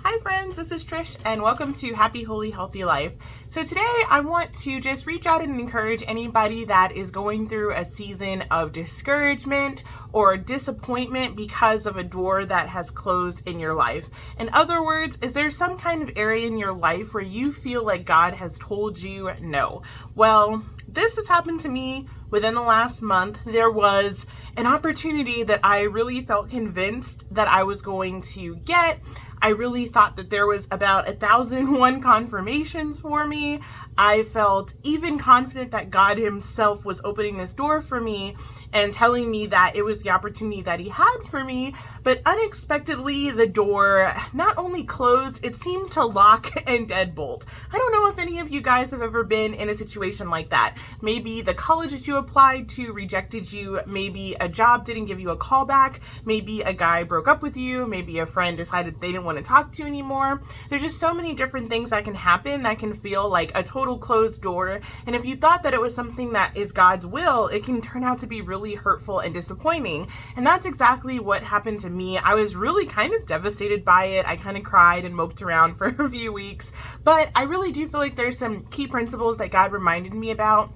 Hi friends, this is Trish and welcome to Happy, Holy, Healthy Life. So today I want to just reach out and encourage anybody that is going through a season of discouragement or disappointment because of a door that has closed in your life. In other words, is there some kind of area in your life where you feel like God has told you no? Well, this has happened to me within the last month. There was an opportunity that I really felt convinced that I was going to get. I really thought that there was about 1,001 confirmations for me. I felt even confident that God himself was opening this door for me and telling me that it was the opportunity that he had for me. But unexpectedly, the door not only closed, it seemed to lock and deadbolt. I don't know if any of you guys have ever been in a situation like that. Maybe the college that you applied to rejected you. Maybe a job didn't give you a call back. Maybe a guy broke up with you. Maybe a friend decided they didn't want to talk to you anymore. There's just so many different things that can happen that can feel like a total closed door. And if you thought that it was something that is God's will, it can turn out to be really hurtful and disappointing. And that's exactly what happened to me. I was really kind of devastated by it. I kind of cried and moped around for a few weeks. But I really do feel like there's some key principles that God reminded me about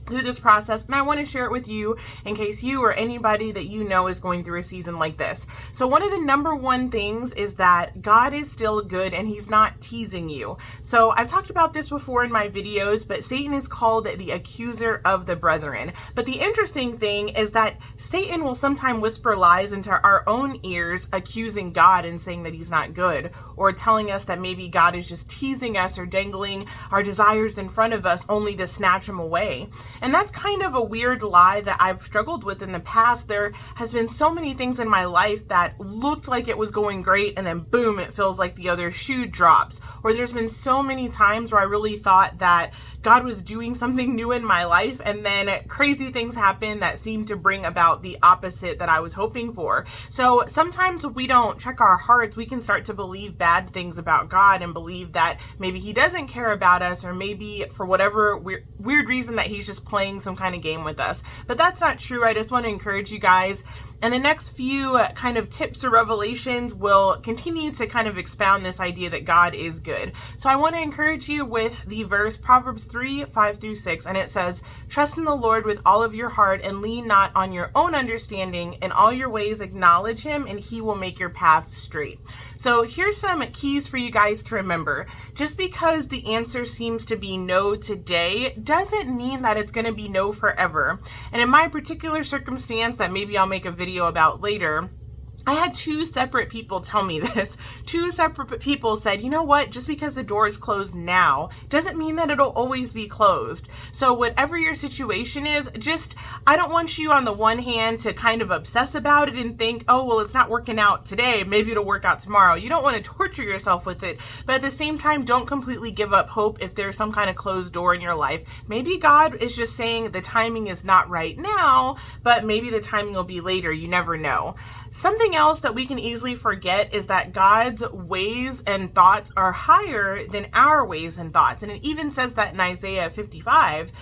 through this process, and I want to share it with you in case you or anybody that you know is going through a season like this. So one of the number one things is that God is still good and he's not teasing you. So I've talked about this before in my videos, but Satan is called the accuser of the brethren. But the interesting thing is that Satan will sometimes whisper lies into our own ears, accusing God and saying that he's not good, or telling us that maybe God is just teasing us or dangling our desires in front of us only to snatch them away. And that's kind of a weird lie that I've struggled with in the past. There has been so many things in my life that looked like it was going great, and then boom, it feels like the other shoe drops. Or there's been so many times where I really thought that God was doing something new in my life, and then crazy things happen that seem to bring about the opposite that I was hoping for. So sometimes if we don't check our hearts, we can start to believe bad things about God and believe that maybe he doesn't care about us, or maybe for whatever weird reason that he's just playing some kind of game with us. But that's not true. I just want to encourage you guys. And the next few kind of tips or revelations will continue to kind of expound this idea that God is good. So I want to encourage you with the verse Proverbs 3:5-6, and it says, "Trust in the Lord with all of your heart and lean not on your own understanding. In all your ways acknowledge him, and he will make your paths straight." So here's some keys for you guys to remember. Just because the answer seems to be no today doesn't mean that it's going to be no forever. And in my particular circumstance that maybe I'll make a video about later, I had two separate people tell me this. Two separate people said, you know what, just because the door is closed now doesn't mean that it'll always be closed. So whatever your situation is, I don't want you on the one hand to kind of obsess about it and think, oh, well, it's not working out today, maybe it'll work out tomorrow. You don't want to torture yourself with it. But at the same time, don't completely give up hope if there's some kind of closed door in your life. Maybe God is just saying the timing is not right now, but maybe the timing will be later. You never know. Something else that we can easily forget is that God's ways and thoughts are higher than our ways and thoughts. And it even says that in Isaiah 55.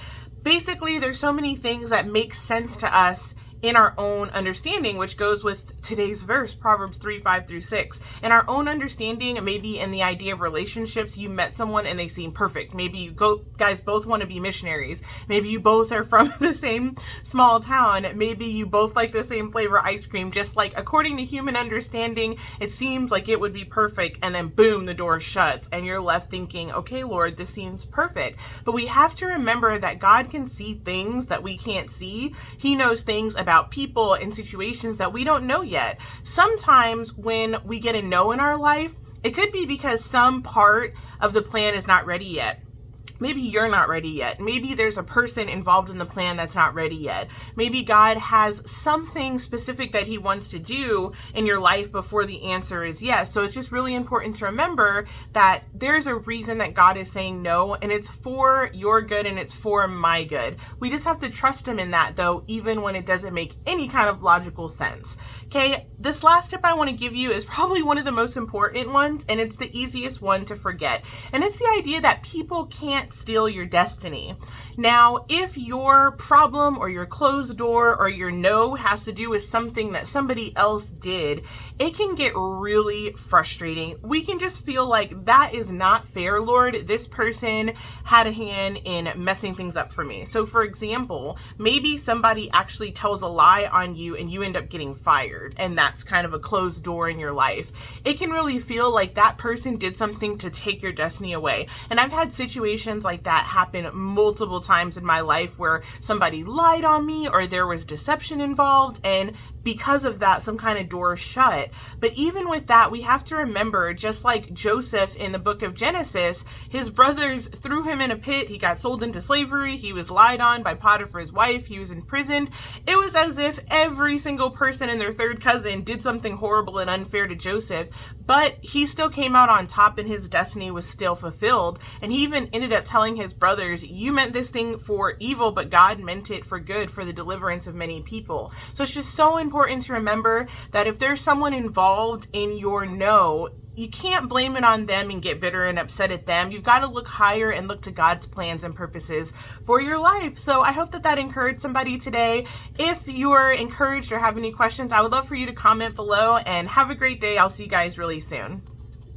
Basically, there's so many things that make sense to us in our own understanding, which goes with today's verse, Proverbs 3:5-6. In our own understanding, maybe in the idea of relationships, you met someone and they seem perfect. Maybe you guys both want to be missionaries. Maybe you both are from the same small town. Maybe you both like the same flavor ice cream. Just like according to human understanding, it seems like it would be perfect, and then boom, the door shuts and you're left thinking, okay, Lord, this seems perfect. But we have to remember that God can see things that we can't see. He knows things about people and situations that we don't know yet. Sometimes when we get a no in our life, it could be because some part of the plan is not ready yet. Maybe you're not ready yet. Maybe there's a person involved in the plan that's not ready yet. Maybe God has something specific that he wants to do in your life before the answer is yes. So it's just really important to remember that there's a reason that God is saying no, and it's for your good and it's for my good. We just have to trust him in that, though, even when it doesn't make any kind of logical sense. Okay, this last tip I want to give you is probably one of the most important ones, and it's the easiest one to forget. And it's the idea that people can't can't steal your destiny. Now, if your problem or your closed door or your no has to do with something that somebody else did, it can get really frustrating. We can just feel like that is not fair, Lord. This person had a hand in messing things up for me. So for example, maybe somebody actually tells a lie on you and you end up getting fired, and that's kind of a closed door in your life. It can really feel like that person did something to take your destiny away. And I've had situations like that happen multiple times in my life where somebody lied on me or there was deception involved, and because of that, some kind of door shut. But even with that, we have to remember, just like Joseph in the book of Genesis, his brothers threw him in a pit. He got sold into slavery. He was lied on by Potiphar's wife. He was imprisoned. It was as if every single person and their third cousin did something horrible and unfair to Joseph, but he still came out on top and his destiny was still fulfilled. And he even ended up telling his brothers, you meant this thing for evil, but God meant it for good, for the deliverance of many people. So it's just so important to remember that if there's someone involved in your no, you can't blame it on them and get bitter and upset at them. You've got to look higher and look to God's plans and purposes for your life. So I hope that that encouraged somebody today. If you're encouraged or have any questions, I would love for you to comment below, and have a great day. I'll see you guys really soon.